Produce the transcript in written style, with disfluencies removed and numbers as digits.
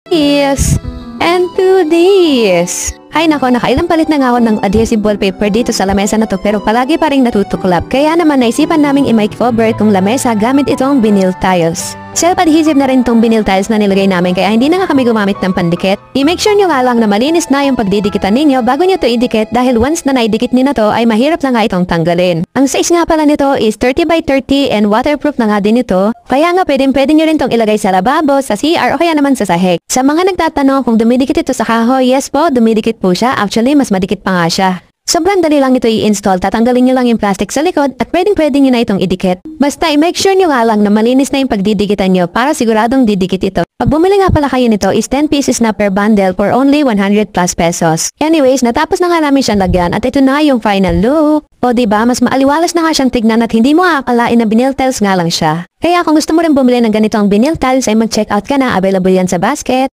Yes! And to this! Ay nako, nakailang palit na nga ako ng adhesive wallpaper dito sa lamesa na to pero palagi pa rin natutuklap. Kaya naman naisipan naming i-make cover itong lamesa gamit itong vinyl tiles. Self-adhesive na rin itong vinyl tiles na nilagay namin kaya hindi na nga kami gumamit ng pandikit. I-make sure nyo nga lang na malinis na yung pagdidikitan ninyo bago nyo to idikit dahil once na naidikit nyo na to ay mahirap na nga itong tanggalin. Ang size nga pala nito is 30 by 30 and waterproof na nga din ito. Kaya nga pwede nyo rin itong ilagay sa lababo, sa CR o kaya naman sa sahig. Sa mga nagtatanong kung dumidikit ito sa kahoy, yes po, dumidikit po siya. Actually, mas madikit pa nga siya. Sobrang dali lang nito i-install, tatanggalin nyo lang yung plastic sa likod at pwede nyo na itong idikit. Basta i-make sure nyo nga lang na malinis na yung pagdidikitan nyo para siguradong didikit ito. Pag bumili nga pala kayo nito is 10 pieces na per bundle for only 100 plus pesos. Anyways, natapos na nga namin siyang lagyan at ito na yung final look. O diba, mas maaliwalas na nga siyang tignan at hindi mo akalain na vinyl tiles nga lang siya. Kaya kung gusto mo rin bumili ng ganitong vinyl tiles ay mag-check out ka na, available yan sa basket.